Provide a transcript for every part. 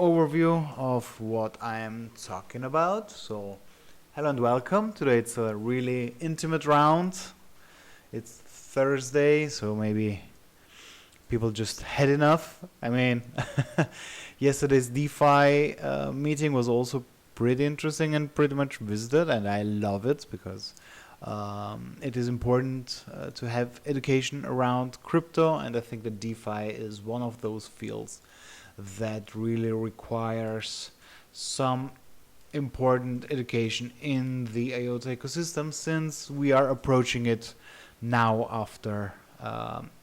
overview of what I am talking about. So, hello and welcome. Today it's a really intimate round. It's Thursday, so maybe people just had enough. I mean, yesterday's DeFi meeting was also pretty interesting and pretty much visited, and I love it because it is important to have education around crypto, and I think that DeFi is one of those fields that really requires some important education in the IOTA ecosystem, since we are approaching it now after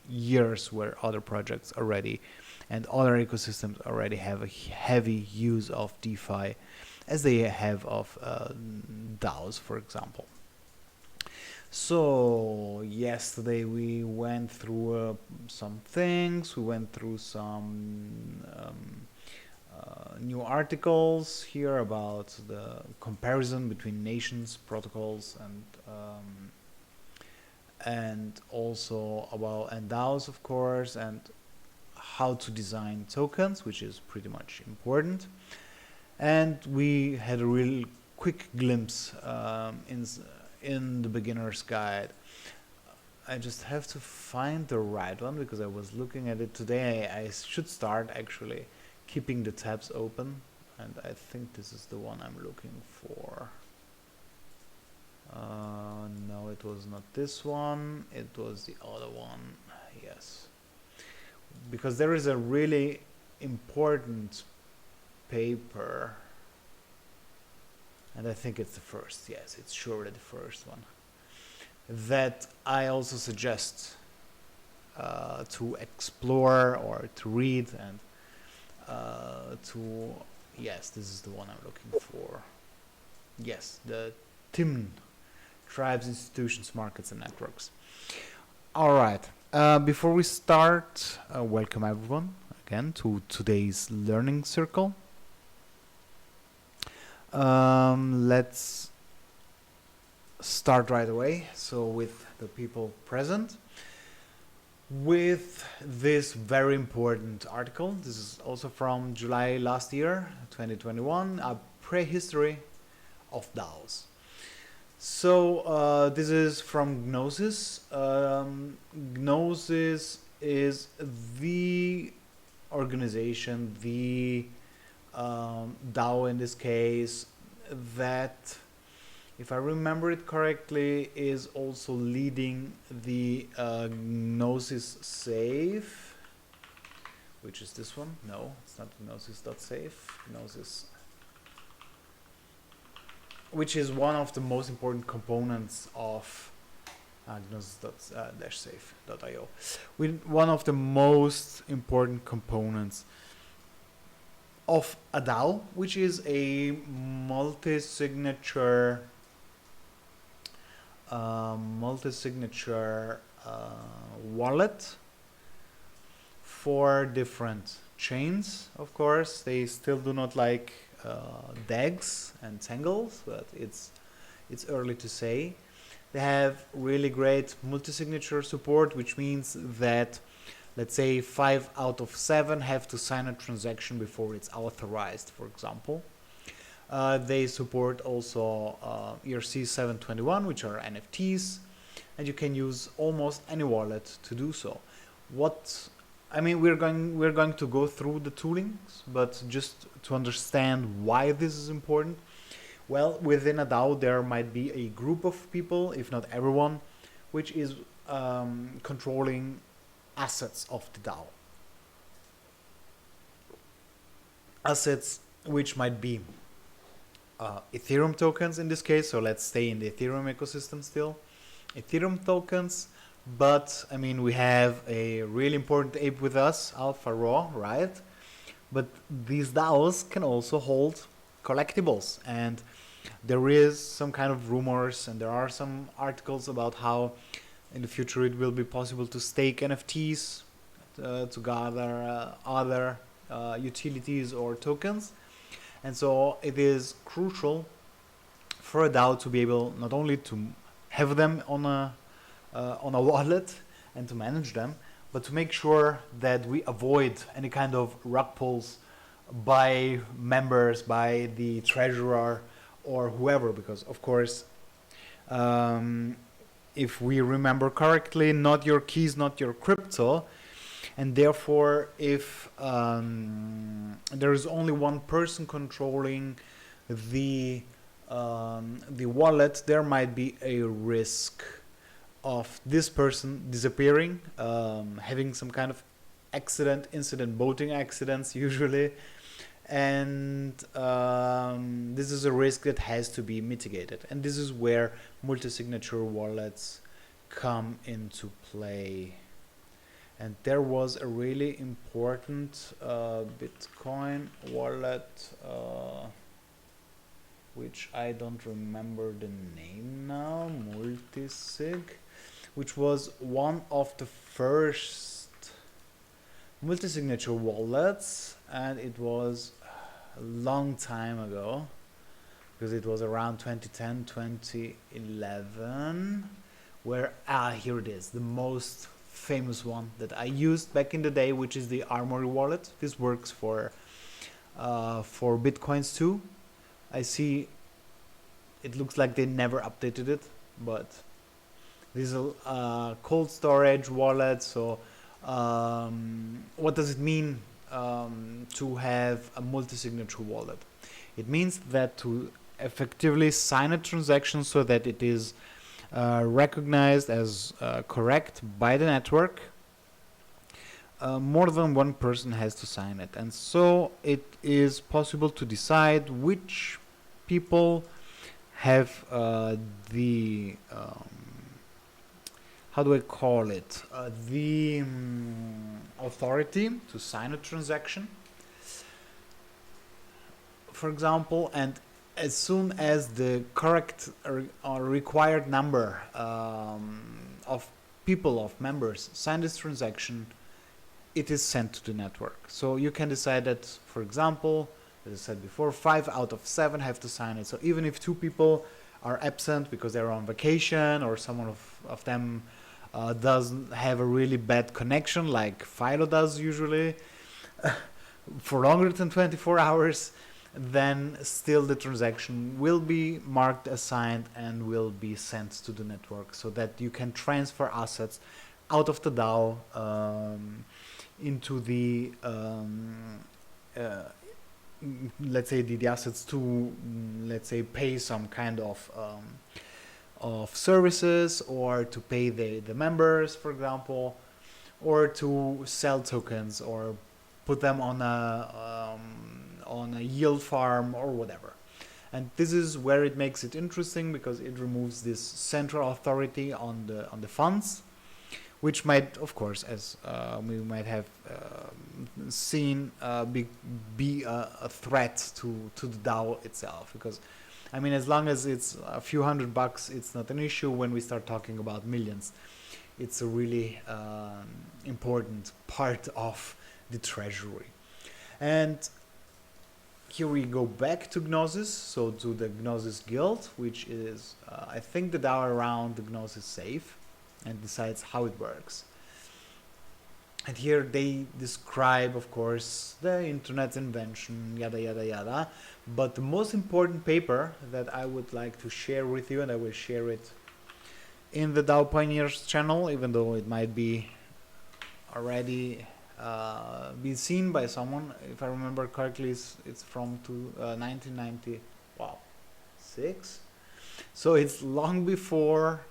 years where other projects already and other ecosystems already have a heavy use of DeFi as they have of DAOs, for example. So yesterday we went through some things. We went through some new articles here about the comparison between nations, protocols, and also about DAOs, of course, and how to design tokens, which is pretty much important. And we had a real quick glimpse in the beginner's guide. I just have to find the right one because I was looking at it today. I should start actually keeping the tabs open, and I think this is the one I'm looking for. No, it was not this one. It was the other one. Yes, because there is a really important paper, and I think it's the first. Yes, it's surely the first one that I also suggest to explore or to read, and yes, this is the one I'm looking for. Yes, the TIMN, Tribes, Institutions, Markets and Networks. All right, before we start, welcome everyone again to today's learning circle. Let's start right away. So with the people present, with this very important article. This is also from July last year, 2021, a prehistory of DAOs. So this is from Gnosis. Gnosis is the organization, the DAO in this case, that, if I remember it correctly, is also leading the Gnosis Safe, which is this one. No, it's not Gnosis.safe. Gnosis, which is one of the most important components of Gnosis.safe.io. One of the most important components of a DAO, which is a multi-signature wallet for different chains. Of course, they still do not like DEGs and tangles, but it's early to say. They have really great multi-signature support, which means that, let's say, 5 out of 7 have to sign a transaction before it's authorized, for example. They support also ERC 721, which are NFTs, and you can use almost any wallet to do so. We're going to go through the toolings, but just to understand why this is important. Well, within a DAO there might be a group of people, if not everyone, which is controlling assets of the DAO. Assets which might be Ethereum tokens in this case, so let's stay in the Ethereum ecosystem still. Ethereum tokens, but we have a really important ape with us, Alpha Raw, right? But these DAOs can also hold collectibles, and there is some kind of rumors and there are some articles about how in the future it will be possible to stake NFTs to gather other utilities or tokens. And so it is crucial for a DAO to be able not only to have them on a wallet and to manage them, but to make sure that we avoid any kind of rug pulls by members, by the treasurer or whoever, because of course, if we remember correctly, not your keys, not your crypto, and therefore if there is only one person controlling the wallet, there might be a risk of this person disappearing, having some kind of incident, boating accidents usually, and this is a risk that has to be mitigated, and this is where multi-signature wallets come into play. And there was a really important Bitcoin wallet, which I don't remember the name now, multisig, which was one of the first multi-signature wallets, and it was a long time ago, because it was around 2010, 2011, where, here it is, the most famous one that I used back in the day, which is the Armory wallet. This works for Bitcoins too. I see it looks like they never updated it, but this is a cold storage wallet. So what does it mean to have a multi-signature wallet? It means that to effectively sign a transaction so that it is recognized as correct by the network, more than one person has to sign it, and so it is possible to decide which people have the how do I call it, the authority to sign a transaction, for example, and as soon as the correct or required number of people, of members, sign this transaction, it is sent to the network. So you can decide that, for example, as I said before, 5 out of 7 have to sign it. So even if 2 people are absent because they're on vacation, or someone of them doesn't have a really bad connection, like Philo does usually, for longer than 24 hours, then still the transaction will be marked as signed and will be sent to the network, so that you can transfer assets out of the DAO into the let's say the assets to, let's say, pay some kind of services, or to pay the members, for example, or to sell tokens, or put them on a yield farm or whatever. And this is where it makes it interesting, because it removes this central authority on the funds, which might, of course, as we might have seen, be a threat to the DAO itself. Because, I mean, as long as it's a few $100, it's not an issue. When we start talking about millions, it's a really important part of the treasury. And here we go back to Gnosis, so to the Gnosis Guild, which is, I think, the DAO around the Gnosis safe, and decides how it works. And here they describe, of course, the internet's invention, yada yada yada. But the most important paper that I would like to share with you, and I will share it in the DAO Pioneers channel, even though it might be already be seen by someone. If I remember correctly, it's from 1996. So it's long before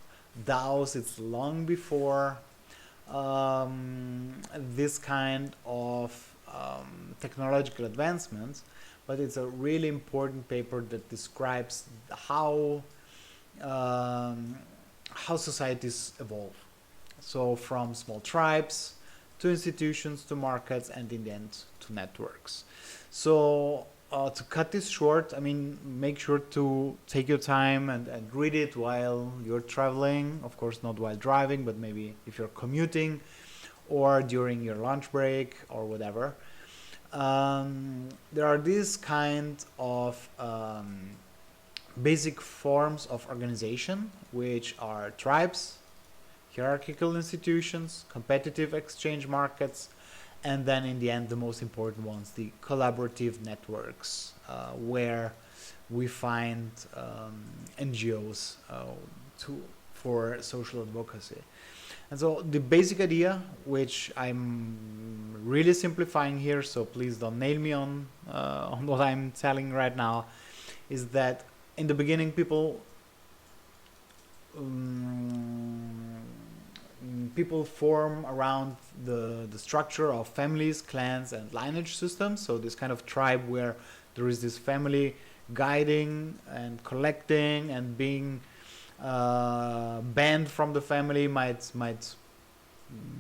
DAOs, it's long before this kind of technological advancements, but it's a really important paper that describes how societies evolve. So from small tribes to institutions to markets, and in the end to networks. So to cut this short, I mean, make sure to take your time and read it while you're traveling. Of course, not while driving, but maybe if you're commuting or during your lunch break or whatever. There are these kind of basic forms of organization, which are tribes, hierarchical institutions, competitive exchange markets, And then in the end, the most important ones, the collaborative networks, where we find NGOs for social advocacy. And so the basic idea, which I'm really simplifying here, so please don't nail me on what I'm telling right now, is that in the beginning people form around the structure of families, clans, and lineage systems. So this kind of tribe where there is this family guiding and collecting, and being banned from the family might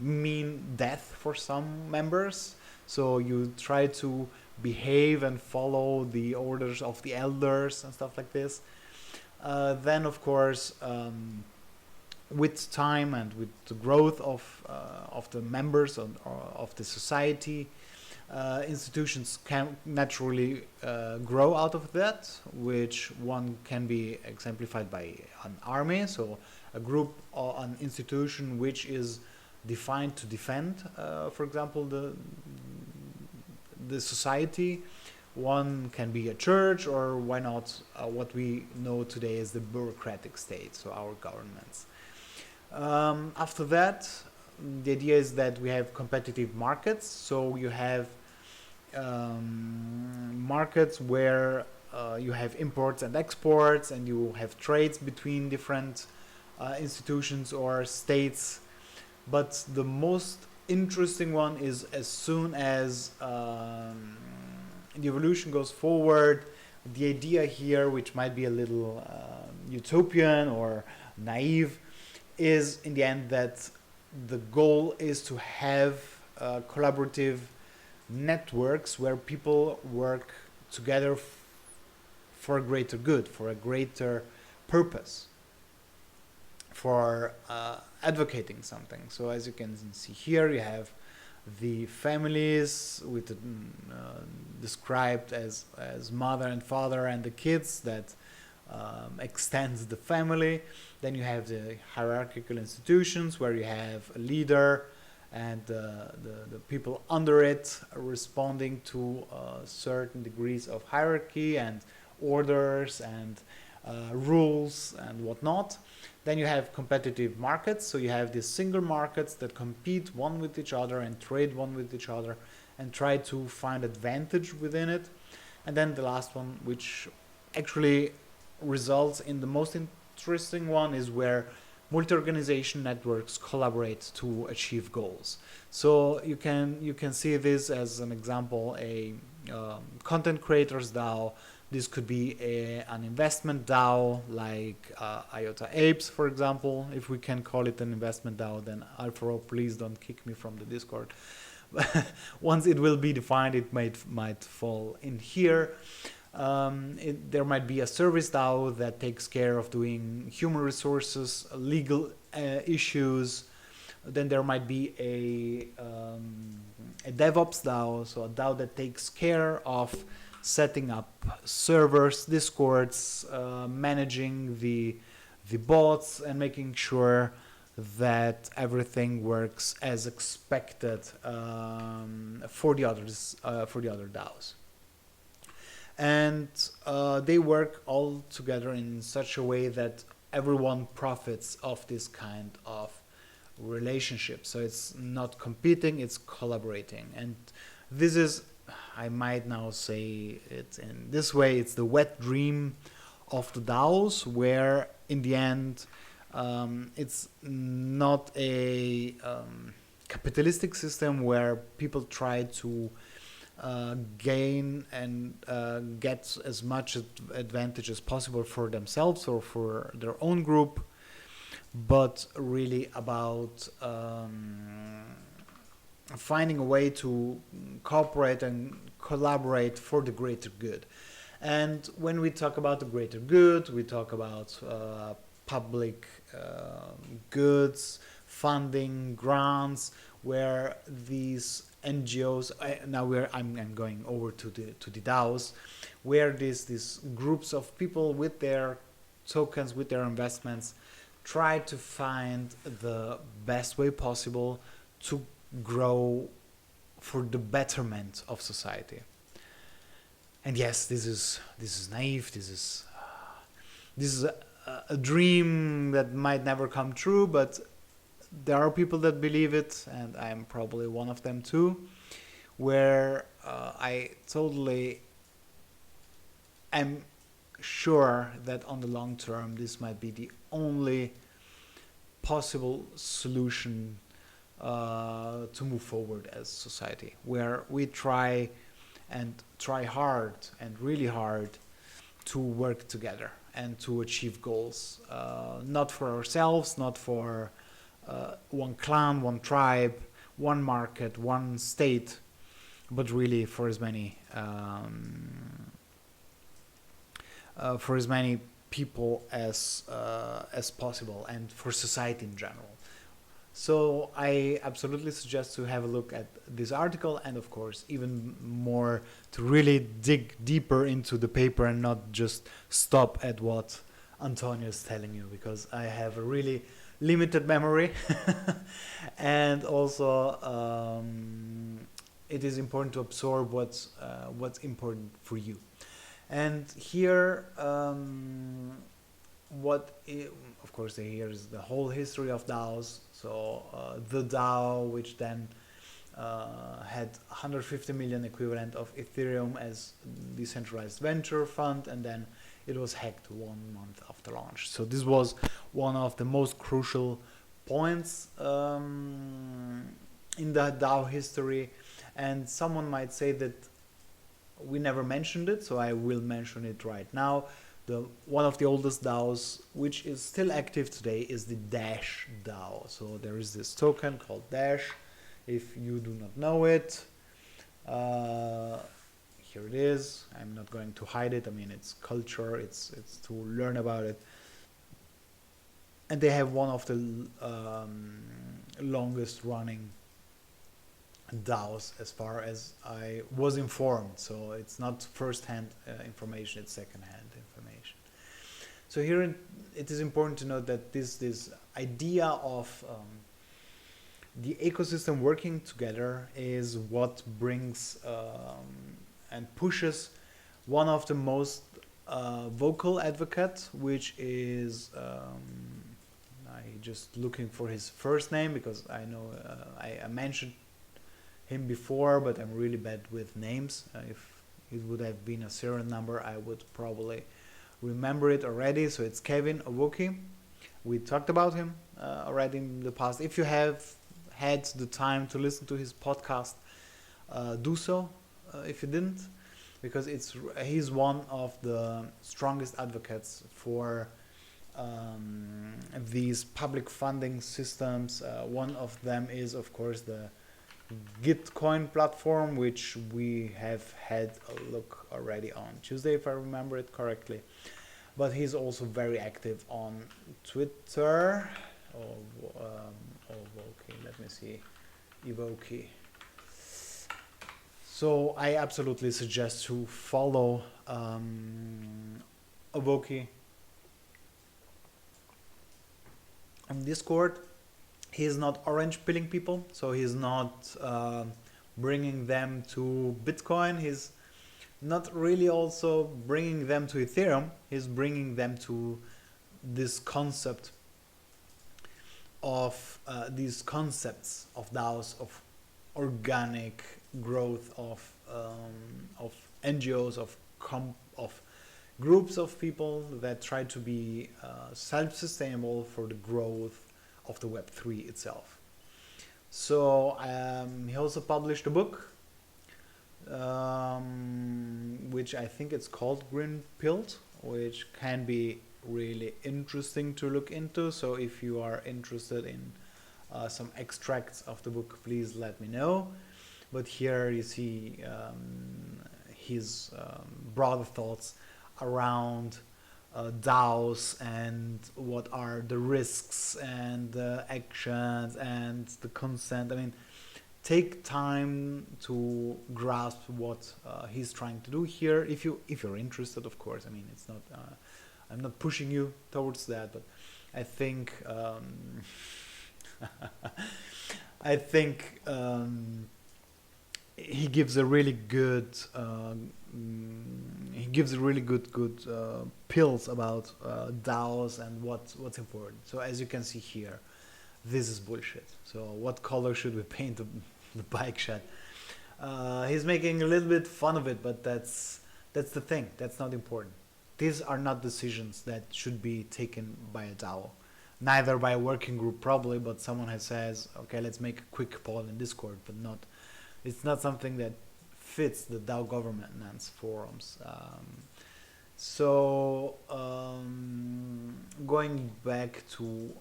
mean death for some members. So you try to behave and follow the orders of the elders and stuff like this. Then of course, with time and with the growth of the members of the society, institutions can naturally grow out of that, which one can be exemplified by an army, so a group or an institution which is defined to defend, for example, the society. One can be a church, or why not what we know today as the bureaucratic state, so our governments. After that, the idea is that we have competitive markets. So you have markets where you have imports and exports, and you have trades between different institutions or states. But the most interesting one is, as soon as the evolution goes forward, the idea here, which might be a little utopian or naive, is in the end that the goal is to have collaborative networks where people work together for a greater good, for a greater purpose, for advocating something. So as you can see here, you have the families with described as mother and father, and the kids that extends the family. Then you have the hierarchical institutions where you have a leader and the people under it responding to certain degrees of hierarchy and orders and rules and whatnot. Then you have competitive markets, so you have these single markets that compete one with each other and trade one with each other and try to find advantage within it. And then the last one, which actually results in the most interesting one, is where multi-organization networks collaborate to achieve goals. So you can see this as an example, a content creators DAO. This could be an investment DAO like IOTA Apes, for example. If we can call it an investment DAO, then Alfaro, please don't kick me from the Discord. Once it will be defined, it might fall in here. There might be a service DAO that takes care of doing human resources, legal issues. Then there might be a DevOps DAO, so a DAO that takes care of setting up servers, discords, managing the bots, and making sure that everything works as expected for the other DAOs. And they work all together in such a way that everyone profits of this kind of relationship. So it's not competing, it's collaborating. And this is, I might now say it in this way, it's the wet dream of the DAOs, where in the end it's not a capitalistic system where people try to gain and get as much advantage as possible for themselves or for their own group, but really about finding a way to cooperate and collaborate for the greater good. And when we talk about the greater good, we talk about public goods, funding, grants, where these NGOs, I'm going over to the DAOs, where these groups of people with their tokens, with their investments, try to find the best way possible to grow for the betterment of society. And yes, this is naive. This is a dream that might never come true, but there are people that believe it, and I'm probably one of them too, where I totally am sure that on the long term this might be the only possible solution to move forward as society, where we try hard and really hard to work together and to achieve goals, not for ourselves, not for one clan, one tribe, one market, one state, but really for as many people as possible, and for society in general. So I absolutely suggest to have a look at this article, and of course even more to really dig deeper into the paper and not just stop at what Antonio is telling you, because I have a really limited memory and also it is important to absorb what's important for you. And here of course here is the whole history of DAOs. So the DAO, which then had 150 million equivalent of Ethereum as decentralized venture fund, and then it was hacked 1 month after launch. So this was one of the most crucial points in the DAO history. And someone might say that we never mentioned it, so I will mention it right now. One of the oldest DAOs, which is still active today, is the Dash DAO. So there is this token called Dash. If you do not know it, here it is. I'm not going to hide it. I mean, it's culture. It's to learn about it. And they have one of the longest running DAOs, as far as I was informed. So it's not first-hand information, it's second-hand information. So here it is important to note that this idea of the ecosystem working together is what brings and pushes one of the most vocal advocates, which is I just looking for his first name, because I know I mentioned him before, but I'm really bad with names. If it would have been a serial number, I would probably remember it already. So it's Kevin Owoki. We talked about him already in the past. If you have had the time to listen to his podcast, do so if you didn't, because he's one of the strongest advocates for these public funding systems. One of them is, of course, the Gitcoin platform, which we have had a look already on Tuesday, if I remember it correctly. But he's also very active on Twitter. Let me see, Evoki. So I absolutely suggest to follow Evoki on Discord. He is not orange pilling people, so he's not bringing them to Bitcoin. He's not really also bringing them to Ethereum. He's bringing them to this concept of these concepts of DAOs, of organic growth, of NGOs, of groups of people that try to be self-sustainable for the growth of the Web3 itself. So he also published a book, which I think it's called Green Pilled, which can be really interesting to look into. So if you are interested in some extracts of the book, please let me know. But here you see his broader thoughts around DAOs and what are the risks and the actions and the consent. I mean, take time to grasp what he's trying to do here. If you're interested, of course. I mean, it's not. I'm not pushing you towards that, but I think he gives a really good pills about DAOs and what's important. So as you can see here, this is bullshit. So what color should we paint the bike shed? He's making a little bit fun of it, but that's the thing. That's not important. These are not decisions that should be taken by a DAO, neither by a working group probably, but someone has says, okay, let's make a quick poll in Discord, but not. It's not something that fits the DAO governance forums. Going back to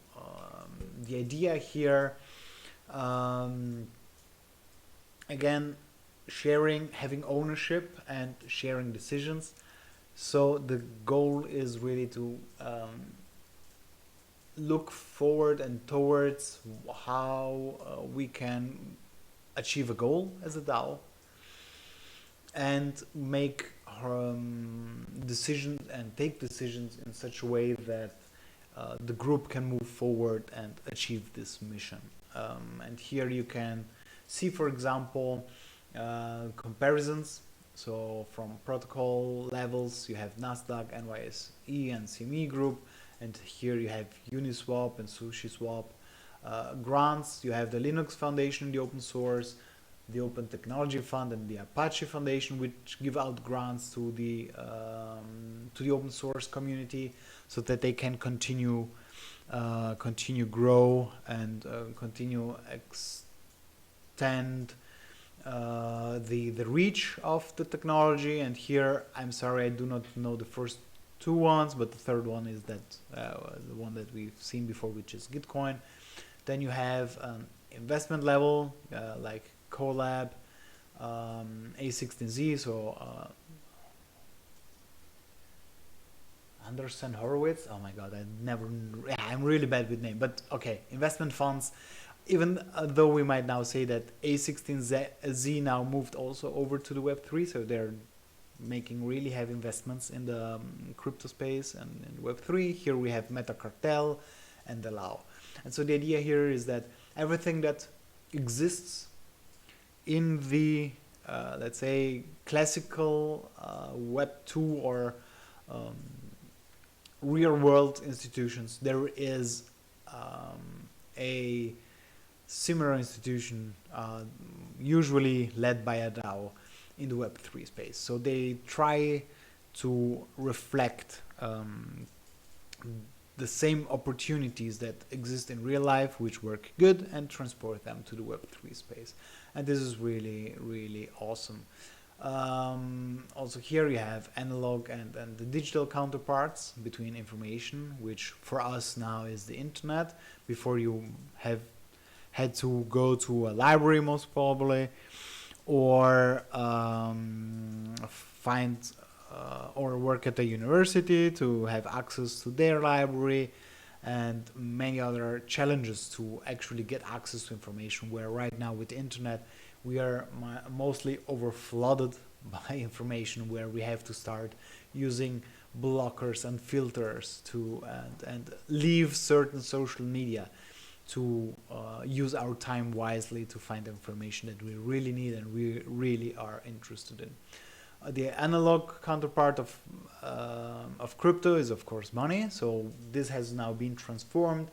the idea here, again, sharing, having ownership and sharing decisions. So the goal is really to look forward and towards how we can achieve a goal as a DAO and make decisions and take decisions in such a way that the group can move forward and achieve this mission. And here you can see, for example, comparisons. So from protocol levels, you have Nasdaq, NYSE, and CME group, and here you have Uniswap and SushiSwap. Grants, you have the Linux Foundation, the open source, the Open Technology Fund, and the Apache Foundation, which give out grants to the open source community, so that they can continue grow and continue extend the reach of the technology. And here, I'm sorry, I do not know the first two ones, but the third one is that the one that we've seen before, which is Gitcoin. Then you have investment level like Colab, A16Z, so Anderson Horowitz. Oh my God, I'm really bad with name, but okay, investment funds. Even though we might now say that A16Z now moved also over to the Web3, so they're making really heavy investments in the crypto space and in Web3. Here we have Meta Cartel and the DAO. And so the idea here is that everything that exists in the, let's say, classical Web 2 or real-world institutions, there is a similar institution, usually led by a DAO, in the Web3 space. So they try to reflect the same opportunities that exist in real life, which work good, and transport them to the Web3 space. And this is really, really awesome. Also here you have analog and the digital counterparts between information, which for us now is the internet. Before you have had to go to a library most probably, or find or work at a university to have access to their library, and many other challenges to actually get access to information, where right now with the internet we are mostly overflooded by information, where we have to start using blockers and filters to and leave certain social media to use our time wisely to find information that we really need and we really are interested in. The analog counterpart of crypto is of course money. So this has now been transformed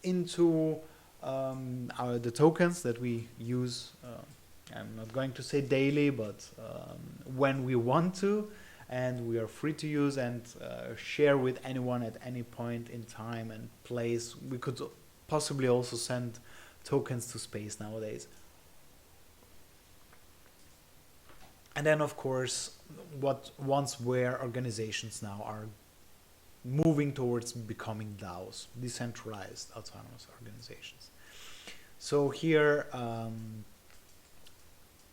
into the tokens that we use. I'm not going to say daily, but when we want to, and we are free to use and share with anyone at any point in time and place. We could possibly also send tokens to space nowadays. And then, of course, what once were organizations now are moving towards becoming DAOs, decentralized autonomous organizations. So here,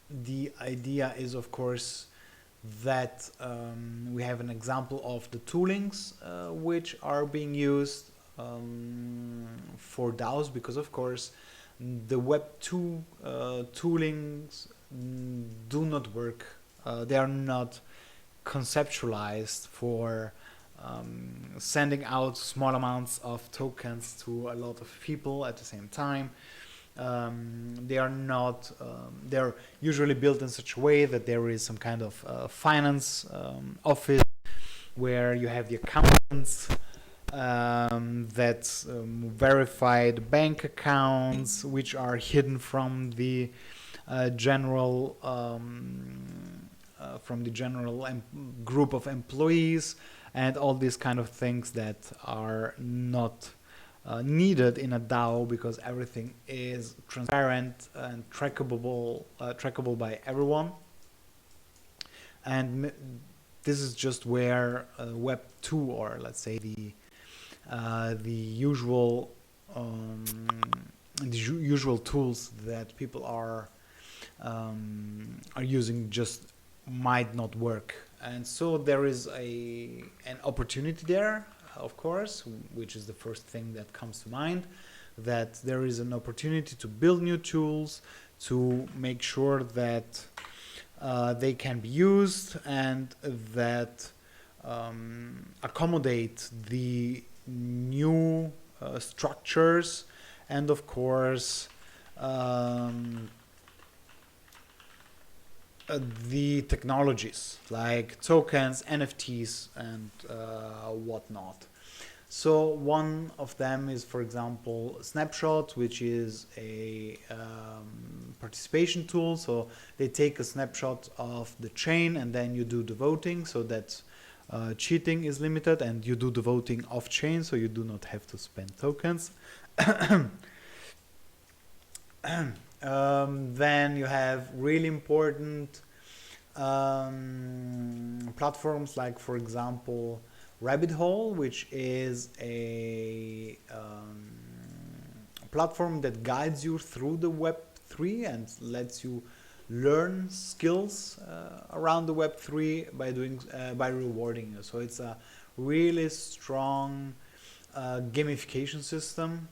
the idea is, of course, that we have an example of the toolings which are being used for DAOs, because, of course, the Web 2 toolings do not work. They are not conceptualized for sending out small amounts of tokens to a lot of people at the same time. They are not. They're usually built in such a way that there is some kind of finance office where you have the accountants that verified bank accounts, which are hidden from the general group of employees, and all these kind of things that are not needed in a DAO, because everything is transparent and trackable by everyone. And this is just where Web 2, or let's say the usual tools that people are using just might not work. And so there is an opportunity there, of course, which is the first thing that comes to mind, that there is an opportunity to build new tools, to make sure that they can be used, and that accommodate the new structures, and of course the technologies like tokens, NFTs, and whatnot. So one of them is, for example, Snapshot, which is a participation tool. So they take a snapshot of the chain, and then you do the voting, so that cheating is limited, and you do the voting off chain, so you do not have to spend tokens. Then you have really important platforms like, for example, Rabbit Hole, which is a platform that guides you through the Web3 and lets you learn skills around the Web3 by rewarding you. So it's a really strong gamification system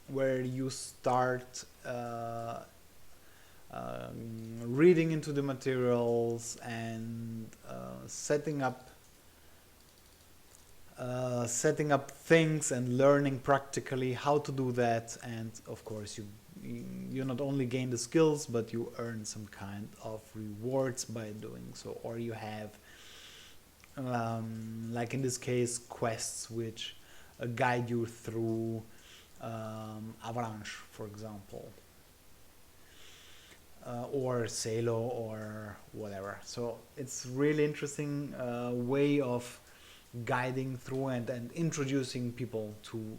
where you start reading into the materials and setting up things and learning practically how to do that. And of course you not only gain the skills, but you earn some kind of rewards by doing so, or you have like in this case quests which guide you through Avalanche, for example, or Salo, or whatever. So it's really interesting way of guiding through and introducing people to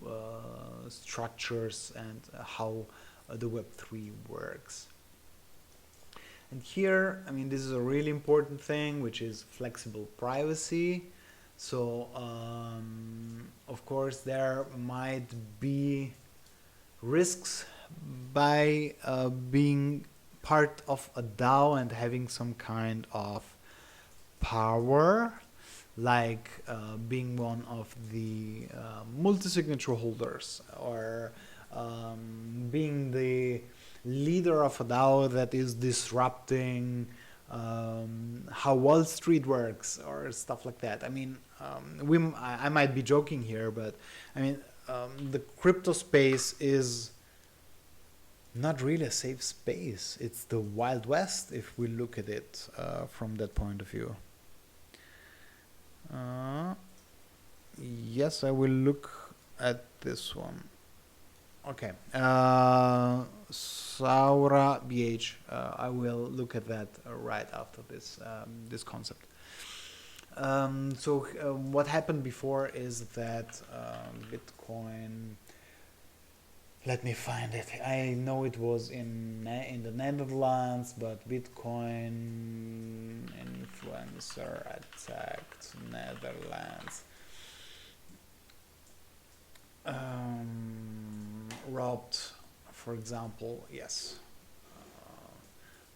structures and how the Web3 works. And here, I mean, this is a really important thing, which is flexible privacy. So of course there might be risks by being part of a DAO and having some kind of power, like being one of the multi-signature holders, or being the leader of a DAO that is disrupting how Wall Street works, or stuff like that. I mean, I might be joking here, but I mean, the crypto space is not really a safe space. It's the Wild West if we look at it from that point of view. Yes, I will look at this one. Okay, Saura BH. I will look at that right after this this concept. So what happened before is that Bitcoin. Let me find it. I know it was in the Netherlands, but Bitcoin influencer attacked Netherlands. Robbed, for example, yes.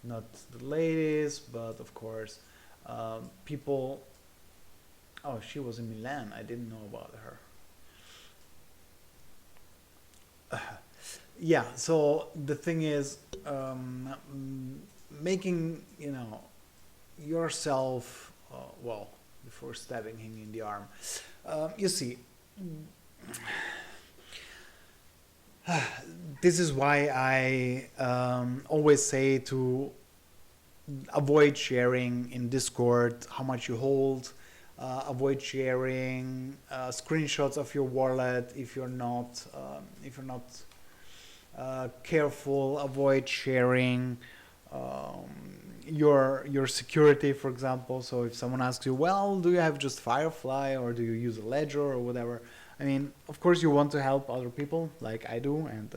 Not the ladies, but of course, people. Oh, she was in Milan. I didn't know about her. Yeah, so the thing is, making, you know, yourself, well, before stabbing him in the arm, you see, This is why I always say to avoid sharing in Discord how much you hold. Avoid sharing screenshots of your wallet if you're not careful. Avoid sharing your security, for example. So if someone asks you, well, do you have just Firefly or do you use a ledger or whatever? I mean, of course you want to help other people like I do, and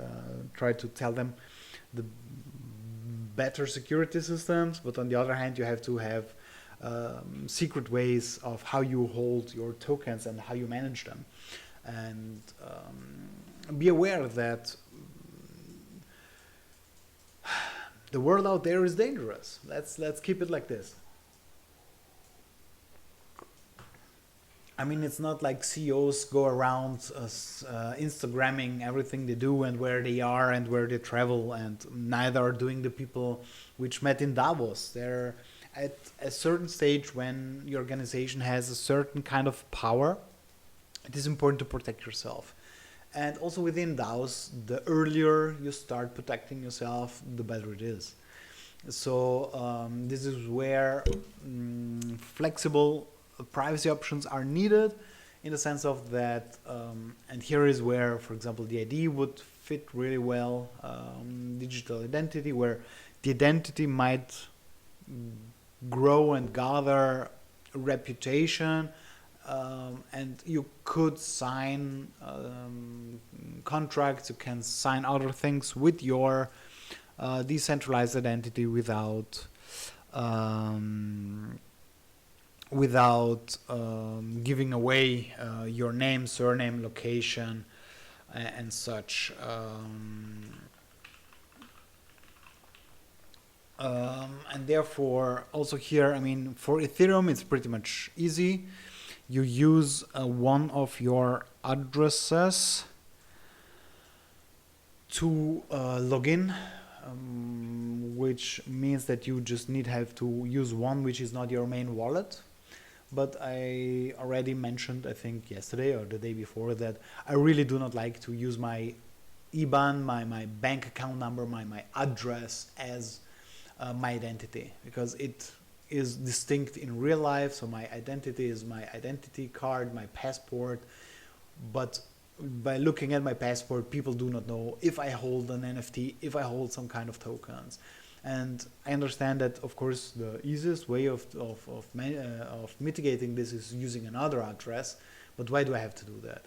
try to tell them the better security systems, but on the other hand you have to have secret ways of how you hold your tokens and how you manage them, and be aware that the world out there is dangerous. Let's keep it like this. I mean, it's not like CEOs go around Instagramming everything they do and where they are and where they travel, and neither are doing the people which met in Davos. They're at a certain stage when your organization has a certain kind of power. It is important to protect yourself. And also within DAOs, the earlier you start protecting yourself, the better it is. So this is where flexible privacy options are needed, in the sense of that, and here is where, for example, the ID would fit really well, digital identity, where the identity might grow and gather reputation, and you could sign contracts, you can sign other things with your decentralized identity without giving away your name, surname, location, and such. And therefore, also here, I mean, for Ethereum, it's pretty much easy. You use one of your addresses to log in, which means that you just have to use one which is not your main wallet. But I already mentioned, I think yesterday or the day before, that I really do not like to use my IBAN, my bank account number, my address as my identity, because it is distinct in real life. So my identity is my identity card, my passport, but by looking at my passport, people do not know if I hold an NFT, if I hold some kind of tokens. And I understand that, of course, the easiest way of mitigating this is using another address, but why do I have to do that?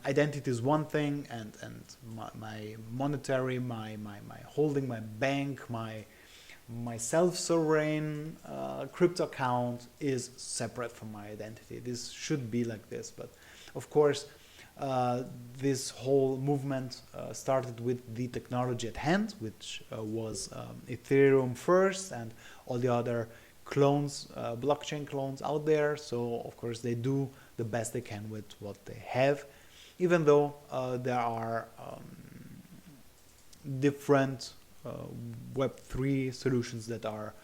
Identity is one thing, and my monetary, my holding, my bank, my self-sovereign crypto account is separate from my identity. This should be like this, but of course, this whole movement started with the technology at hand, which was Ethereum first, and all the other clones, blockchain clones out there. So of course they do the best they can with what they have, even though there are different Web3 solutions that are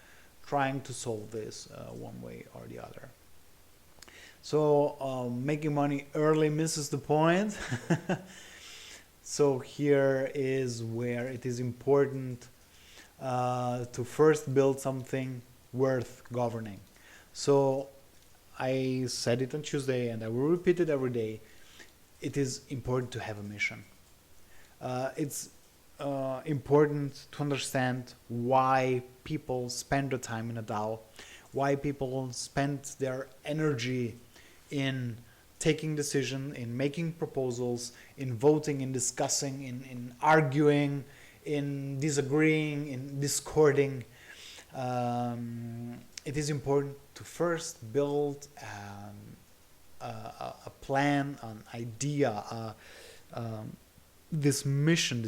trying to solve this one way or the other. So making money early misses the point. So here is where it is important to first build something worth governing. So I said it on Tuesday, and I will repeat it every day. It is important to have a mission. It's important to understand why people spend their time in a DAO, why people spend their energy in taking decisions, in making proposals, in voting, in discussing, in arguing, in disagreeing, in discording. It is important to first build a plan, an idea, this mission,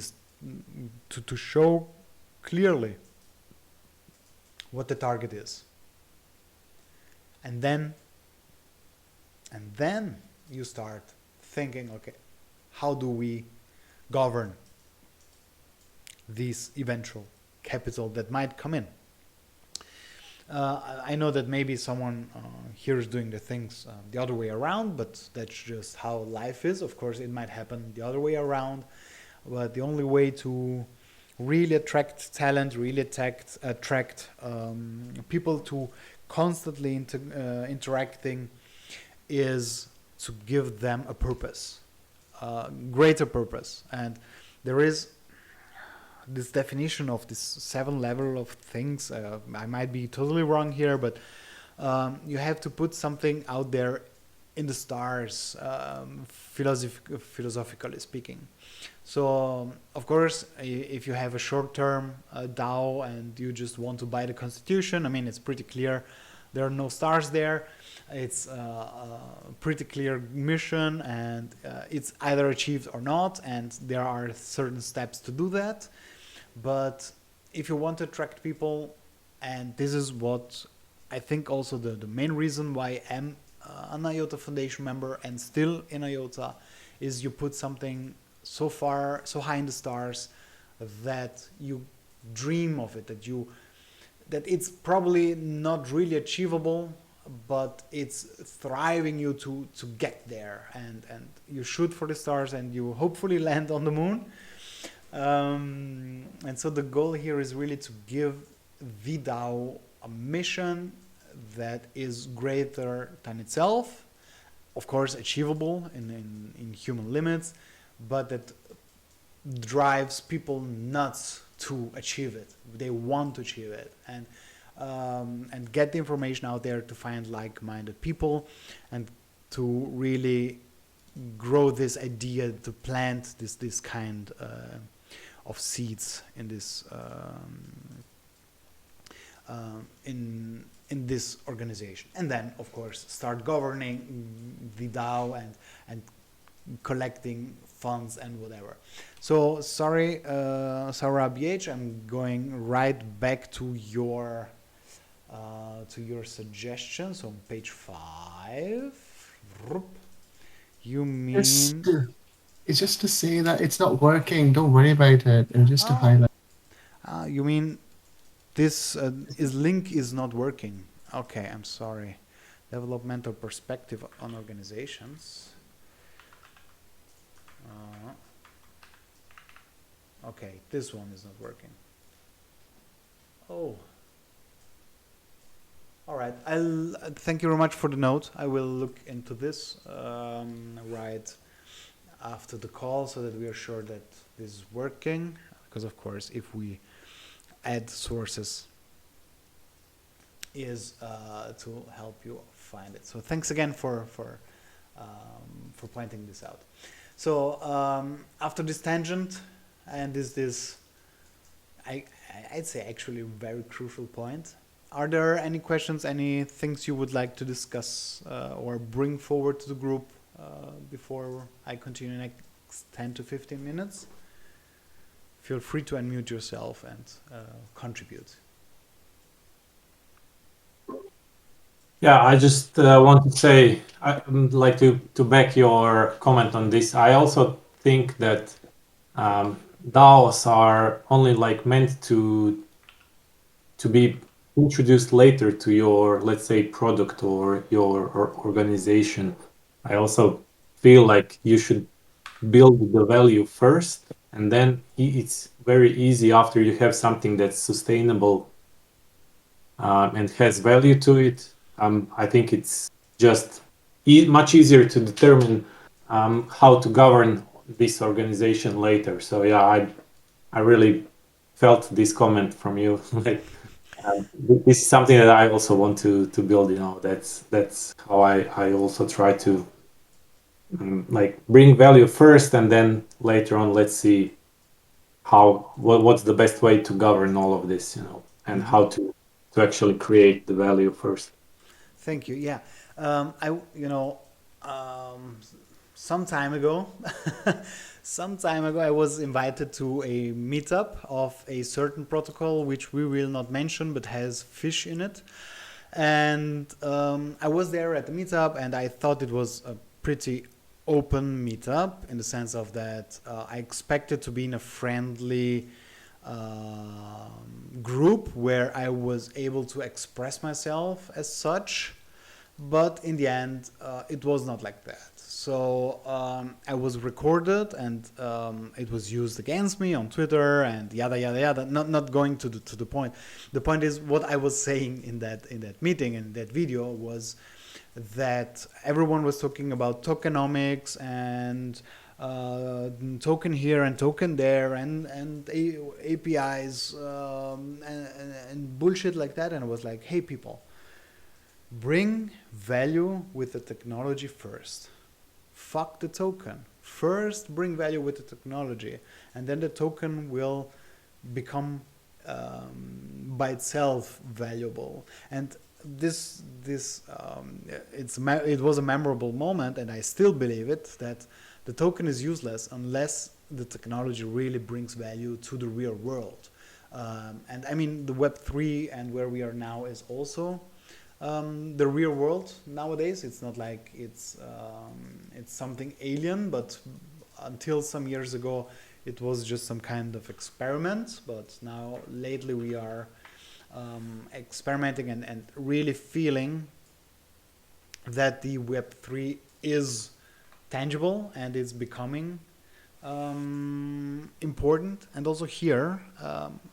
to show clearly what the target is. And then you start thinking, okay, how do we govern this eventual capital that might come in? I know that maybe someone here is doing the things the other way around, but that's just how life is. Of course, it might happen the other way around. But the only way to really attract talent, really attract people to constantly interacting is to give them a purpose, greater purpose. And there is this definition of this 7 level of things. I might be totally wrong here, but you have to put something out there in the stars, philosophically speaking. So, of course, if you have a short-term DAO and you just want to buy the constitution, I mean, it's pretty clear there are no stars there. It's a pretty clear mission, and it's either achieved or not, and there are certain steps to do that. But if you want to attract people, and this is what I think also the main reason why I am an IOTA Foundation member and still in IOTA, is you put something so far, so high in the stars that you dream of it, that it's probably not really achievable, but it's thriving you to get there, and you shoot for the stars and you hopefully land on the moon. And so the goal here is really to give the DAO a mission that is greater than itself, of course achievable in human limits, but that drives people nuts to achieve it. They want to achieve it, and get the information out there to find like-minded people, and to really grow this idea, to plant this kind of seeds in this in this organization, and then of course start governing the DAO and collecting funds and whatever. So sorry, Sarah BH, I'm going right back to your suggestion. So on page 5, you mean It's just to say that it's not working. Don't worry about it. And just to highlight. you mean this link is not working? Okay, I'm sorry. Developmental perspective on organizations. Okay, this one is not working. Oh. All right. I'll thank you very much for the note. I will look into this right after the call, so that we are sure that this is working. Because of course, if we add sources, is to help you find it. So thanks again for pointing this out. So after this tangent and this I'd say actually very crucial point, are there any questions, any things you would like to discuss or bring forward to the group before I continue next 10 to 15 minutes? Feel free to unmute yourself and contribute. Yeah, I just want to say, I'd like to back your comment on this. I also think that DAOs are only meant to be introduced later to your, let's say, product or your organization. I also feel like you should build the value first, and then it's very easy after you have something that's sustainable and has value to it. I think it's just much easier to determine how to govern this organization later. So yeah, I really felt this comment from you. This is something that I also want to build. That's how I also try to bring value first, and then later on, let's see what's the best way to govern all of this, and how to actually create the value first. Thank you. Yeah, some time ago, I was invited to a meetup of a certain protocol, which we will not mention, but has fish in it. And I was there at the meetup, and I thought it was a pretty open meetup, in the sense of that I expected to be in a friendly group where I was able to express myself as such, but in the end it was not like that. So I was recorded, and it was used against me on Twitter and yada yada yada. Not going to the point. The point is what I was saying in that meeting, in that video, was that everyone was talking about tokenomics and token here and token there and APIs and bullshit like that. And I was like, hey people, bring value with the technology first. Fuck the token. First bring value with the technology, and then the token will become by itself valuable. And it was a memorable moment, and I still believe it, that the token is useless unless the technology really brings value to the real world. And I mean, the Web3 and where we are now is also the real world nowadays. It's not like it's something alien, but until some years ago it was just some kind of experiment. But now lately we are experimenting and really feeling that the Web3 is tangible and it's becoming important. And also here,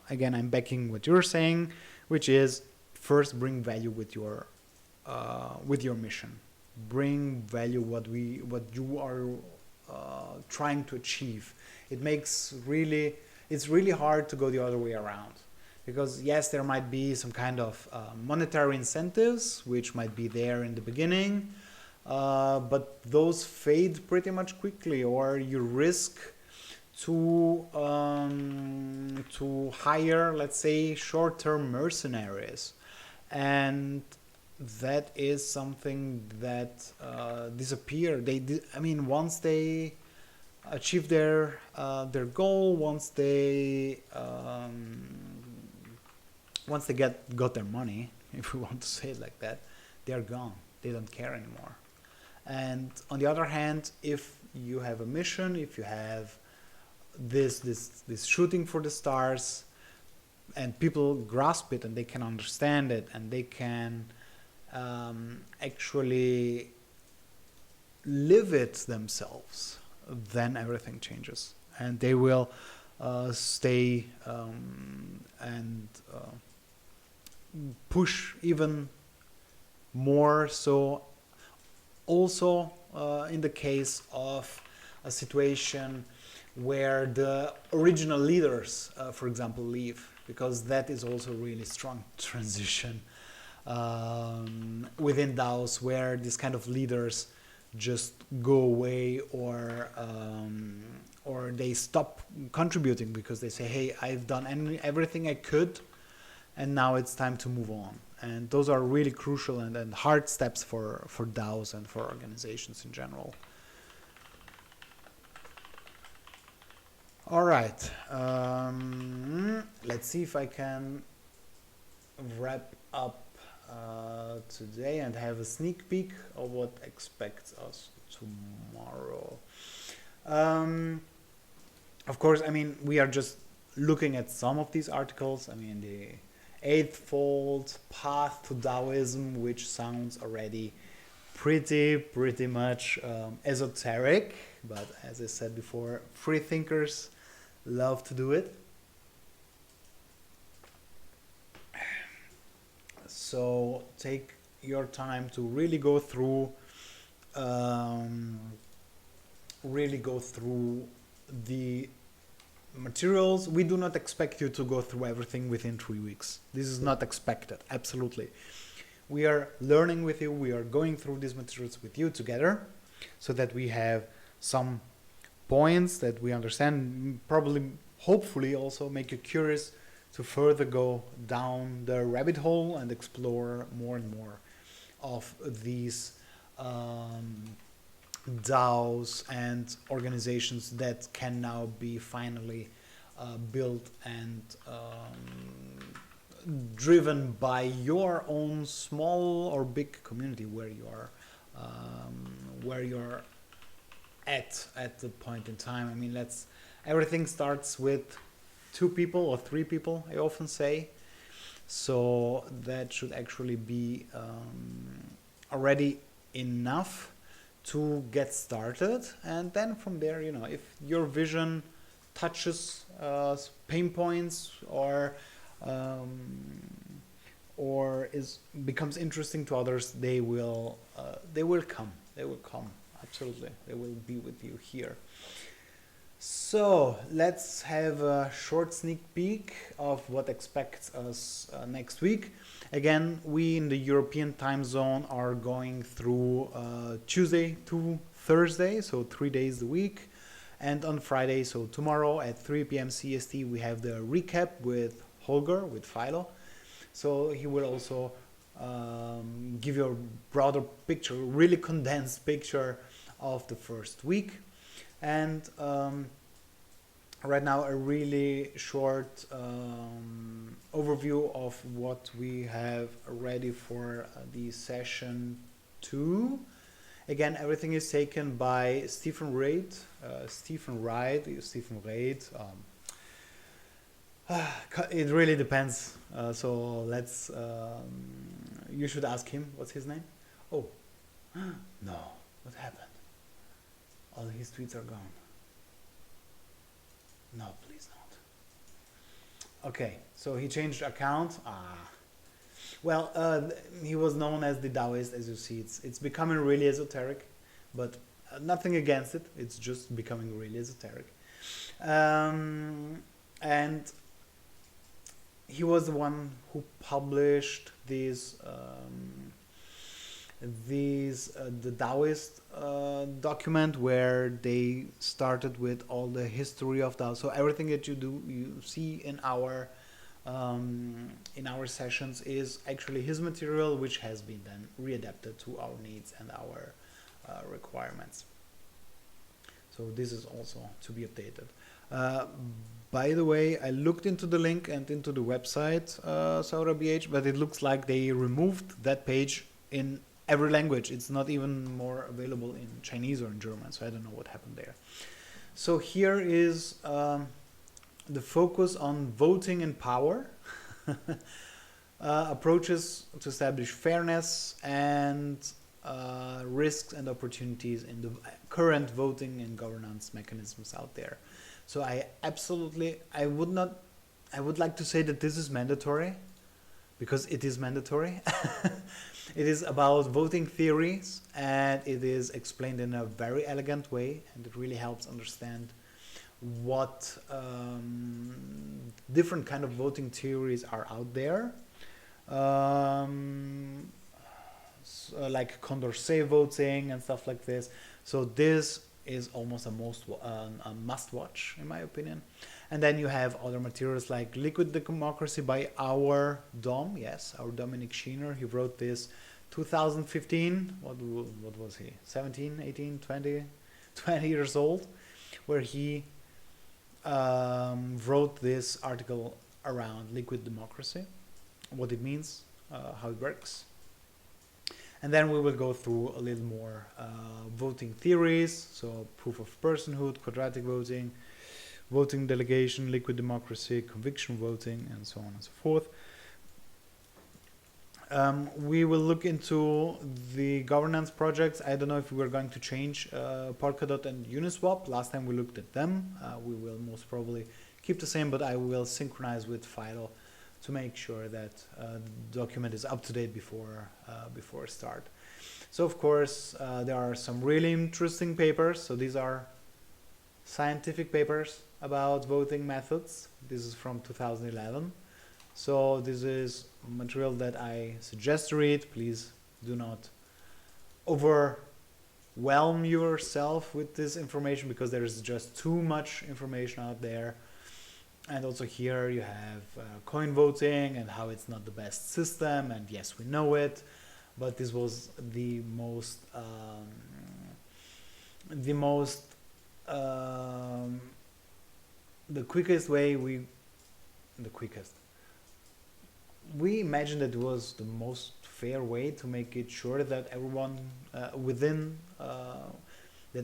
again, I'm backing what you're saying, which is first bring value with your mission. Bring value what you are trying to achieve. It's really hard to go the other way around. Because yes, there might be some kind of monetary incentives, which might be there in the beginning, but those fade pretty much quickly, or you risk to hire, let's say, short-term mercenaries, and that is something that disappear. Once they achieve their goal, once they got their money, if we want to say it like that, they are gone. They don't care anymore. And on the other hand, if you have a mission, if you have this shooting for the stars, and people grasp it and they can understand it and they can actually live it themselves, then everything changes, and they will stay and push even more. So also in the case of a situation where the original leaders, for example, leave, because that is also really strong transition within DAOs, where this kind of leaders just go away, or they stop contributing because they say, hey, I've done everything I could, and now it's time to move on. And those are really crucial and hard steps for DAOs and for organizations in general. All right, let's see if I can wrap up today and have a sneak peek of what expects us tomorrow. Of course, we are just looking at some of these articles. The Eightfold Path to Taoism, which sounds already pretty much esoteric, but as I said before, free thinkers love to do it. So take your time to really go through the materials. We do not expect you to go through everything within 3 weeks. This is not expected, absolutely. We are learning with you. We are going through these materials with you together, so that we have some points that we understand, probably, hopefully also make you curious to further go down the rabbit hole and explore more and more of these DAOs and organizations that can now be finally built and driven by your own small or big community where you're at the point in time. Everything starts with 2 people or 3 people, I often say. So that should actually be already enough to get started, and then from there, you know, if your vision touches pain points or becomes interesting to others, they will come. They will come. Absolutely, they will be with you here. So let's have a short sneak peek of what expects us next week. Again, we in the European time zone are going through Tuesday to Thursday, so 3 days a week. And on Friday, so tomorrow at 3 p.m. CST, we have the recap with Holger, with Philo. So he will also give you a broader picture, really condensed picture of the first week. And right now a really short overview of what we have ready for the session 2. Again, everything is taken by Stephen Reid. It really depends. So let's. You should ask him. What's his name? Oh, no. What happened? All his tweets are gone. No, please not. Okay, so he changed account. Well, he was known as the Taoist, as you see. It's becoming really esoteric, but nothing against it. It's just becoming really esoteric. And he was the one who published the Taoist document, where they started with all the history of Tao. So everything that you see in our sessions is actually his material, which has been then readapted to our needs and our requirements. So this is also to be updated. By the way, I looked into the link and into the website, SauraBH, but it looks like they removed that page in every language. It's not even more available in Chinese or in German, so I don't know what happened there. So here is the focus on voting and power, approaches to establish fairness, and risks and opportunities in the current voting and governance mechanisms out there. So I would like to say that this is mandatory, because it is mandatory. It is about voting theories, and it is explained in a very elegant way, and it really helps understand what different kind of voting theories are out there, like Condorcet voting and stuff like this. So this is almost a must-watch, in my opinion. And then you have other materials like Liquid Democracy by our Dom, yes, our Dominic Schiener. He wrote this 2015, what was he, 17, 18, 20 years old, where he wrote this article around liquid democracy, what it means, how it works. And then we will go through a little more voting theories, so proof of personhood, quadratic voting, voting delegation, liquid democracy, conviction voting, and so on and so forth. We will look into the governance projects. I don't know if we're going to change Polkadot and Uniswap. Last time we looked at them. We will most probably keep the same, but I will synchronize with Philo to make sure that the document is up to date before start. So of course there are some really interesting papers. So these are scientific papers about voting methods. This is from 2011. So this is material that I suggest to read. Please do not overwhelm yourself with this information, because there is just too much information out there. And also here you have coin voting and how it's not the best system, and yes, we know it, but this was the quickest way we imagined that it was the most fair way to make it sure that everyone that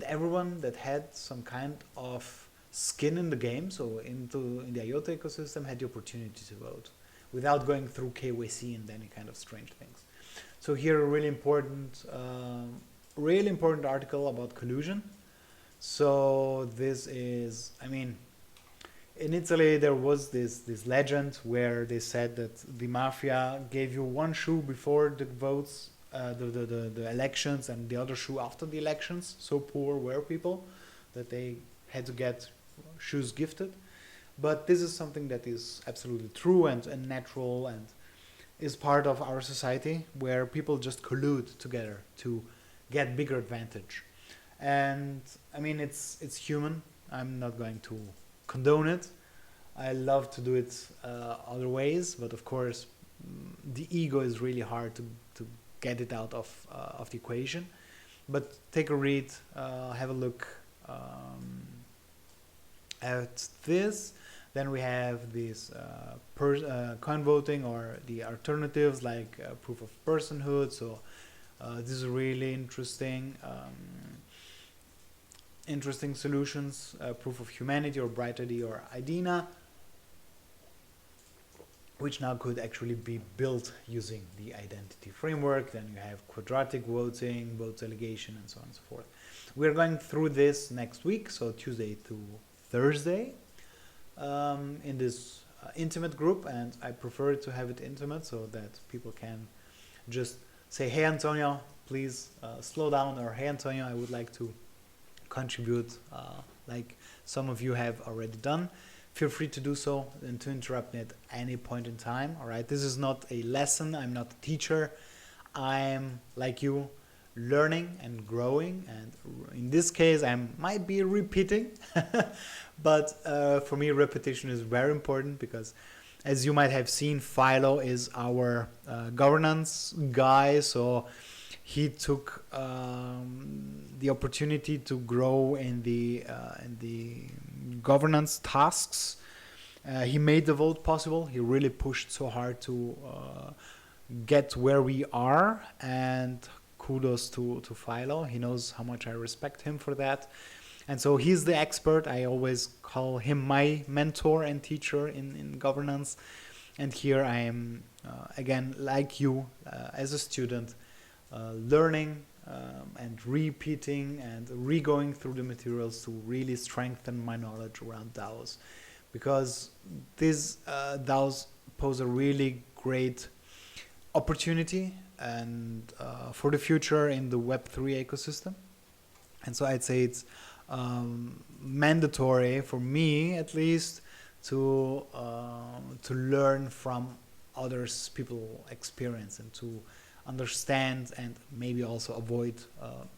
everyone that had some kind of skin in the game, so in the IOTA ecosystem, had the opportunity to vote without going through KYC and any kind of strange things. So here a really important really important article about collusion. So this is, I mean, in Italy there was this legend where they said that the mafia gave you one shoe before the votes, the elections, and the other shoe after the elections. So poor were people that they had to get shoes gifted. But this is something that is absolutely true and natural and is part of our society where people just collude together to get bigger advantage. And I mean, it's human. I'm not going to condone it. I love to do it other ways, but of course, the ego is really hard to get it out of the equation. But take a read, have a look at this. Then we have this coin voting or the alternatives like proof of personhood. So this is really interesting. Interesting solutions, proof of humanity or Bright ID or IDENA, which now could actually be built using the identity framework. Then you have quadratic voting, vote delegation, and so on and so forth. We're going through this next week, so Tuesday to Thursday, in this intimate group, and I prefer to have it intimate so that people can just say, hey Antonio, please slow down, or hey Antonio, I would like to contribute like some of you have already done. Feel free to do so and to interrupt me at any point in time. All right, this is not a lesson. I'm not a teacher. I'm like you, learning and growing, and in this case I might be repeating but for me repetition is very important, because as you might have seen, Philo is our governance guy, so he took the opportunity to grow in the governance tasks. He made the vote possible. He really pushed so hard to get where we are, and kudos to Philo. He knows how much I respect him for that. And so he's the expert. I always call him my mentor and teacher in governance. And here I am, again, like you, as a student, learning and repeating and re-going through the materials to really strengthen my knowledge around DAOs. Because these DAOs pose a really great opportunity and for the future in the Web3 ecosystem. And so I'd say it's mandatory for me, at least, to learn from others' people experience and to understand and maybe also avoid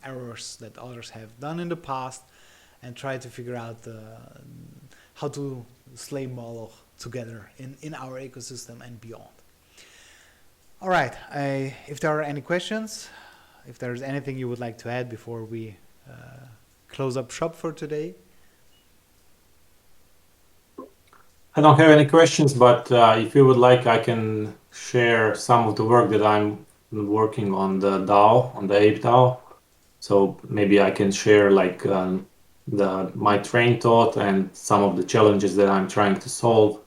errors that others have done in the past, and try to figure out how to slay Moloch together in our ecosystem and beyond. All right, if there are any questions, if there's anything you would like to add before we close up shop for today. I don't have any questions, but if you would like, I can share some of the work that I'm working on the DAO, on the IOTA DAO. So maybe I can share like my train thought and some of the challenges that I'm trying to solve,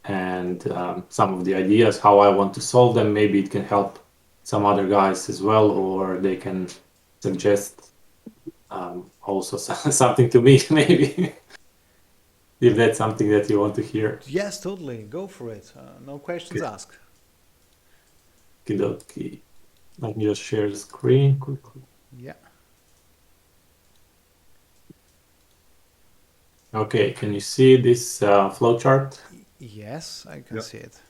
and some of the ideas how I want to solve them. Maybe it can help some other guys as well, or they can suggest also something to me, maybe. If that's something that you want to hear. Yes, totally. Go for it. No questions asked. Okie. Let me just share the screen quickly. Yeah. Okay, can you see this flowchart? Yes, I can see it.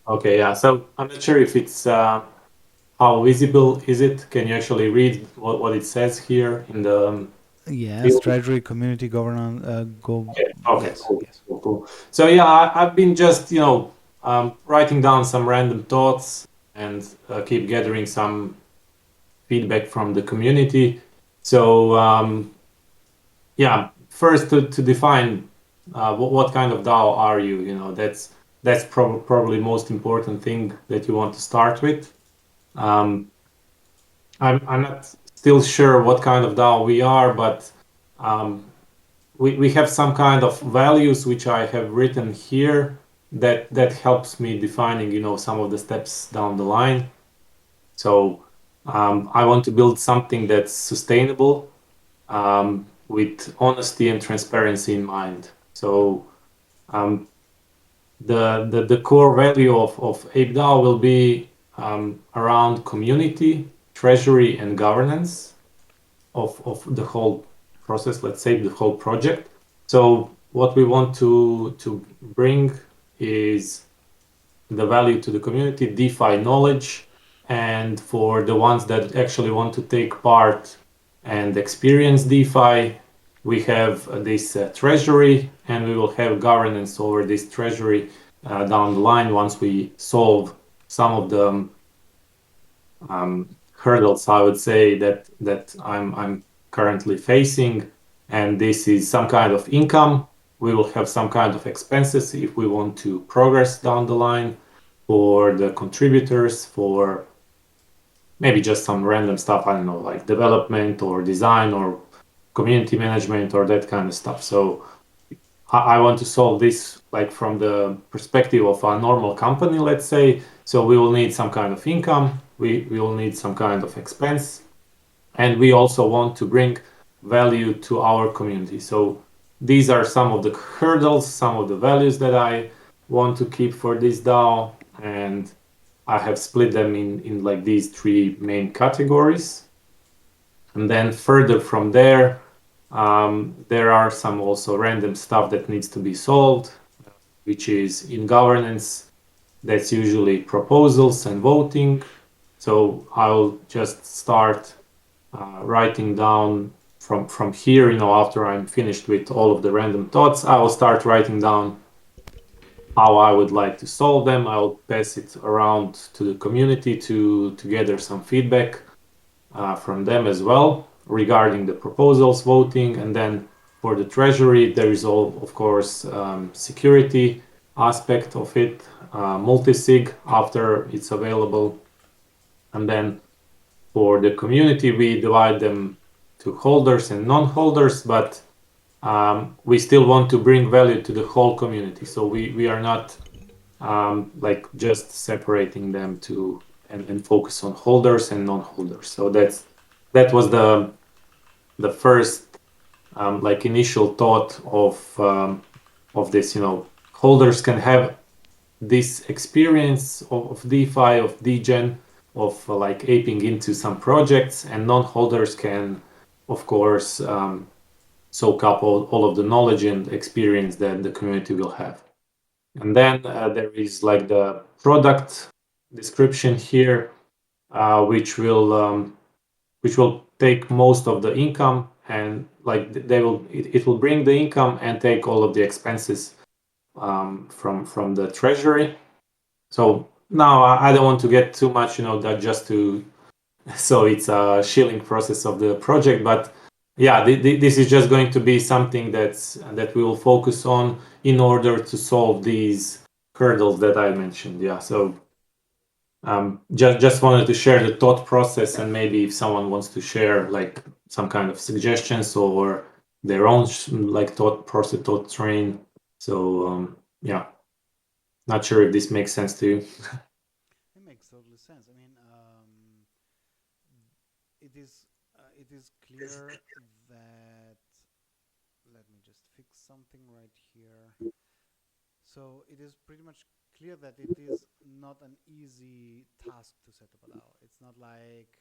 Okay, yeah. So I'm not sure if it's how visible is it. Can you actually read what it says here in the Yes, field? Treasury, community governance, Okay, yes, cool, yes. cool. So yeah, I've been just writing down some random thoughts and keep gathering some feedback from the community. So yeah, first to define what kind of DAO are you? You know, that's probably most important thing that you want to start with. I'm not still sure what kind of DAO we are, but we have some kind of values which I have written here that helps me defining some of the steps down the line. So I want to build something that's sustainable, with honesty and transparency in mind. So um, the core value of ApeDAO will be around community, treasury, and governance of the whole process, let's say the whole project. So what we want to bring is the value to the community, DeFi knowledge, and for the ones that actually want to take part and experience DeFi, we have this treasury, and we will have governance over this treasury down the line once we solve some of the hurdles, I would say, that I'm currently facing. And this is some kind of income. We will have some kind of expenses if we want to progress down the line, for the contributors, for maybe just some random stuff, I don't know, like development or design or community management or that kind of stuff. So I want to solve this like from the perspective of a normal company, let's say. So we will need some kind of income, we will need some kind of expense, and we also want to bring value to our community. So these are some of the hurdles, some of the values that I want to keep for this DAO, and I have split them in like these three main categories. And then further from there, there are some also random stuff that needs to be solved, which is in governance. That's usually proposals and voting. So I'll just start writing down from here, after I'm finished with all of the random thoughts, I will start writing down how I would like to solve them. I'll pass it around to the community to gather some feedback from them as well regarding the proposals, voting, and then for the treasury, there is all, of course, security aspect of it, multi-sig after it's available, and then for the community, we divide them to holders and non-holders, but we still want to bring value to the whole community. So we are not like just separating them to and focus on holders and non-holders. So that was the first like initial thought of this. Holders can have this experience of DeFi, of degen, of like aping into some projects, and non-holders can, of course, soak up all of the knowledge and experience that the community will have. And then there is like the product description here, which will take most of the income, and like it will bring the income and take all of the expenses from the treasury. So now I don't want to get too much, that just to so it's a shilling process of the project, but yeah, this is just going to be something that we will focus on in order to solve these hurdles that I mentioned. Yeah, so just wanted to share the thought process, and maybe if someone wants to share like some kind of suggestions or their own like thought process, thought train. So yeah, not sure if this makes sense to you. It makes totally sense. I mean, it is clear that, let me just fix something right here. So it is pretty much clear that it is not an easy task to set up a DAO. It's not like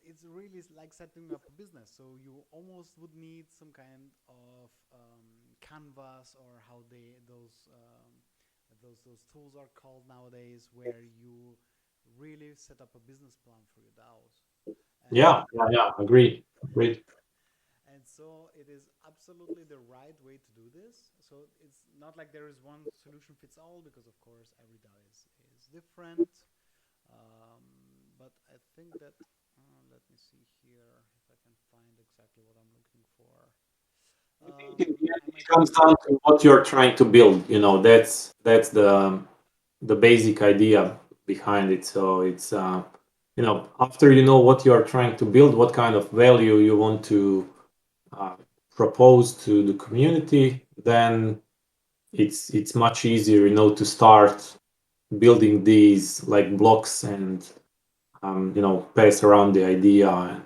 it's really like setting up a business. So you almost would need some kind of canvas, or how those tools are called nowadays, where you really set up a business plan for your DAOs. Yeah, And yeah, agree. Agreed. and so it is absolutely the right way to do this. So it's not like there is one solution fits all, because of course every DAO is different. Um, but I think that, let me see here if I can find exactly what I'm looking for. I think in the end I it might comes even. down to what you're trying to build. That's the basic idea behind it. So it's after you know what you're trying to build, what kind of value you want to uh, propose to the community, then it's much easier, to start building these like blocks and pass around the idea. And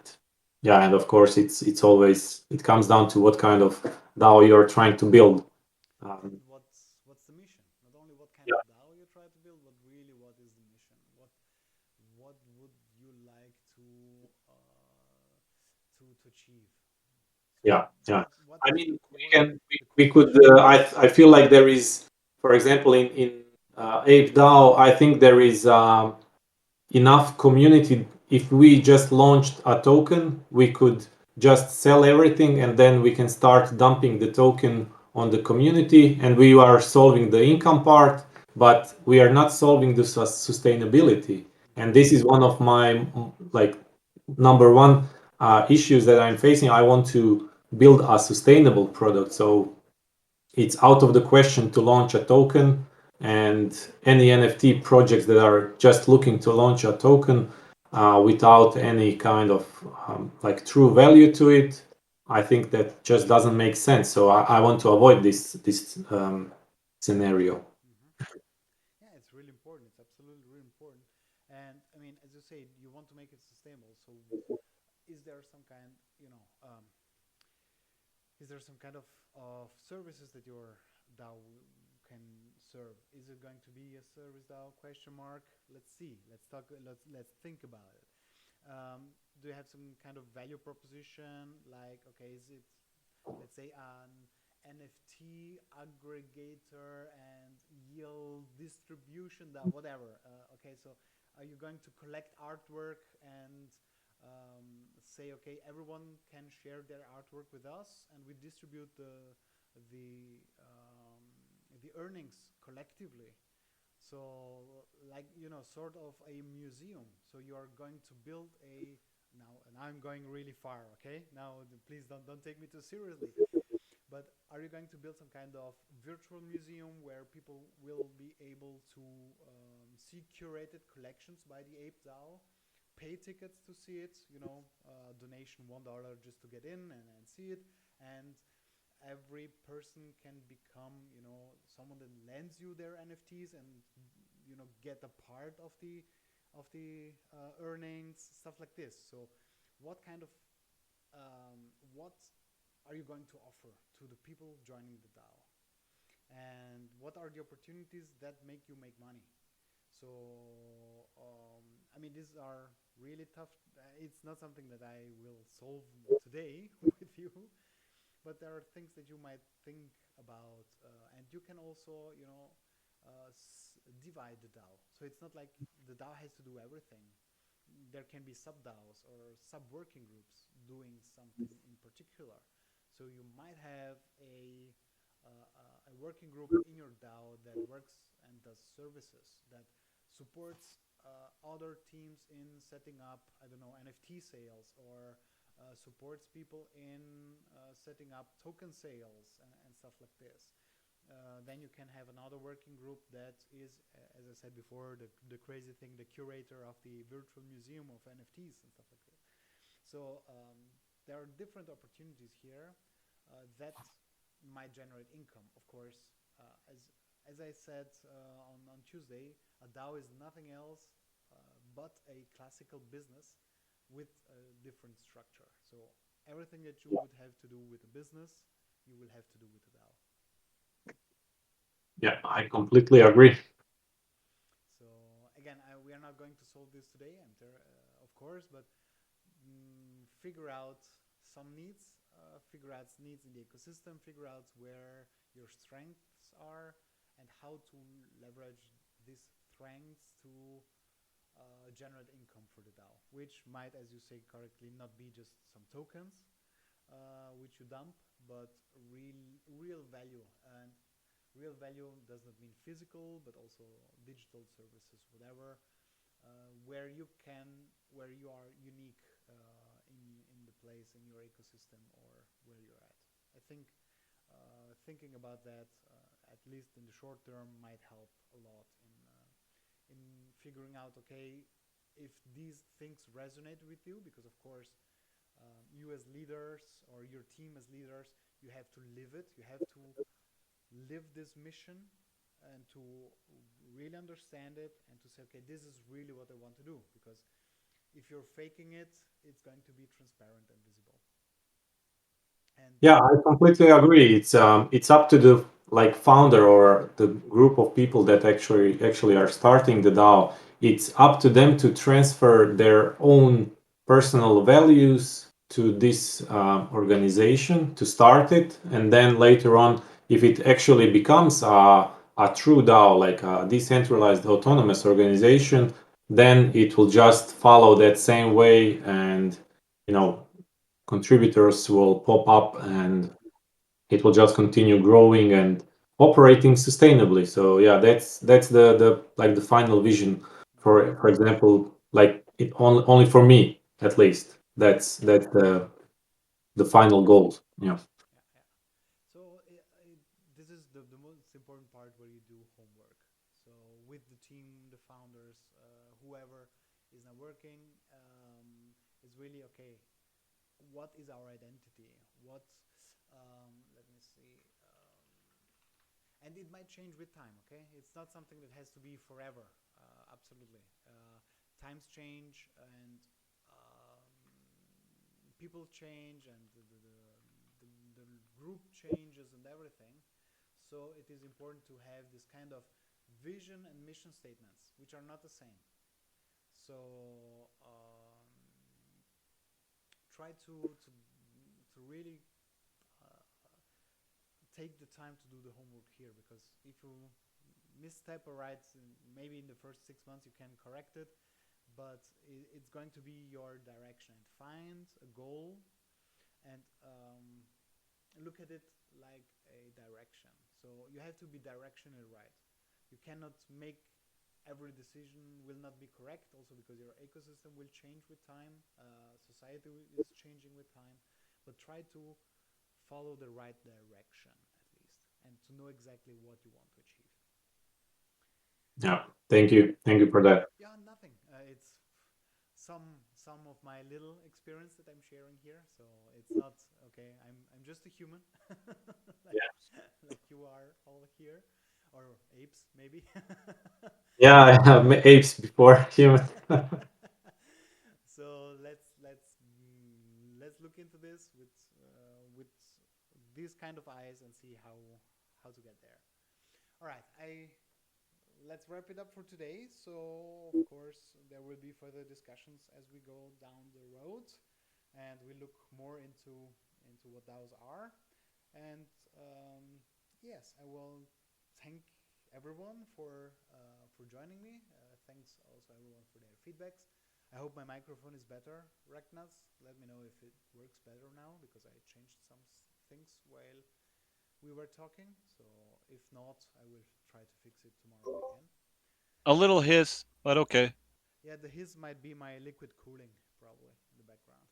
yeah, and of course it's always, it comes down to what kind of DAO you're trying to build. And um, what's the mission? Not only what kind yeah of DAO you try to build, but really what is the mission? What would you like to achieve? So yeah yeah what I is mean, the we core could mission? I feel like there is, for example, in ape DAO, I think there is enough community. If we just launched a token, we could just sell everything and then we can start dumping the token on the community, and we are solving the income part, but we are not solving the sustainability. And this is one of my like number one issues that I'm facing. I want to build a sustainable product, so it's out of the question to launch a token, and any NFT projects that are just looking to launch a token without any kind of like true value to it, I think that just doesn't make sense. So I want to avoid this scenario. Hmm. Yeah, it's really important. It's absolutely really important. And I mean, as you say, you want to make it sustainable. So is there some kind, is there some kind of services that your DAO can serve? Is it going to be a service DAO? Question mark. Let's see. Let's talk. Let's think about it. Do you have some kind of value proposition? Like, okay, is it, let's say, an NFT aggregator and yield distribution DAO, whatever. Okay, so are you going to collect artwork and say, okay, everyone can share their artwork with us, and we distribute the earnings collectively? So, like, sort of a museum. So you are going to build a, now, and I'm going really far. Okay, now please don't take me too seriously. But are you going to build some kind of virtual museum where people will be able to see curated collections by the Ape DAO, pay tickets to see it, donation $1 just to get in and see it, and every person can become, someone that lends you their NFTs and get a part of the earnings, stuff like this. So, what kind of what are you going to offer to the people joining the DAO? And what are the opportunities that make you make money? So, I mean, these are really tough. It's not something that I will solve today with you, but there are things that you might think about, and you can also, divide the DAO. So it's not like the DAO has to do everything. There can be sub DAOs or sub working groups doing something in particular. So you might have a working group in your DAO that works and does services, that supports other teams in setting up, I don't know, NFT sales, or supports people in setting up token sales and stuff like this. Then you can have another working group that is, as I said before, the crazy thing, the curator of the virtual museum of NFTs and stuff like this. So there are different opportunities here that might generate income. Of course, as I said on Tuesday, a DAO is nothing else but a classical business with a different structure. So everything that you would have to do with a business, you will have to do with a DAO. Yeah, I completely agree. So again, we are not going to solve this today, of course, but figure out some needs, figure out needs in the ecosystem, figure out where your strengths are, and how to leverage these strengths to generate income for the DAO, which might, as you say correctly, not be just some tokens which you dump, but real value. And real value does not mean physical, but also digital services, whatever, where you are unique in the place in your ecosystem or where you're at. I think thinking about that, at least in the short term, might help a lot in figuring out, okay, if these things resonate with you, because of course you as leaders or your team as leaders, you have to live it. You have to live this mission and to really understand it and to say, okay, this is really what I want to do. Because if you're faking it, it's going to be transparent and visible. And Yeah, I completely agree. It's up to the like founder or the group of people that actually are starting the DAO. It's up to them to transfer their own personal values to this organization to start it, and then later on, if it actually becomes a true DAO, like a decentralized autonomous organization, then it will just follow that same way, and you know contributors will pop up and it will just continue growing and operating sustainably. So yeah, that's the like the final vision for example, like it only for me at least. That's the final goal. Yeah. yeah, yeah. So this is the most important part where you do homework. So with the team, the founders, whoever is now working, is really okay. What is our identity? What? Let me see. And it might change with time. Okay, it's not something that has to be forever. Absolutely. Times change and people change and the group changes and everything. So it is important to have this kind of vision and mission statements, which are not the same. So try to really uh, take the time to do the homework here, because if you misstep or right, maybe in the first 6 months you can correct it, but it's going to be your direction. And find a goal and look at it like a direction. So you have to be directionally right. You cannot make every decision will not be correct, also because your ecosystem will change with time, society is changing with time, but try to follow the right direction at least, and to know exactly what you want to achieve. Yeah. Thank you for that. Yeah, nothing. It's some of my little experience that I'm sharing here. So it's not okay. I'm just a human, like like you are all here, or apes maybe. Yeah, I have apes before human. So let's look into this with these kind of eyes and see how to get there. All right, I let's wrap it up for today. So, of course, there will be further discussions as we go down the road, and we look more into what DAOs are. And yes, I will thank everyone for joining me. Thanks also everyone for their feedbacks. I hope my microphone is better, Ragnas. Let me know if it works better now, because I changed some things while we were talking. So if not, I will try to fix it tomorrow again. A little hiss, but okay. Yeah, the hiss might be my liquid cooling probably in the background,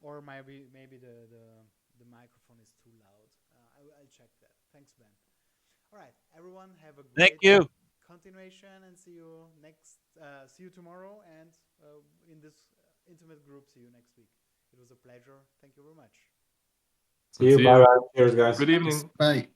or maybe the microphone is too loud. I'll check that. Thanks, Ben. All right, everyone, have a Thank great you. continuation, and see you next. See you tomorrow, and in this intimate group, see you next week. It was a pleasure. Thank you very much. See you. See Bye you. bye. Cheers, guys. Good evening. Bye.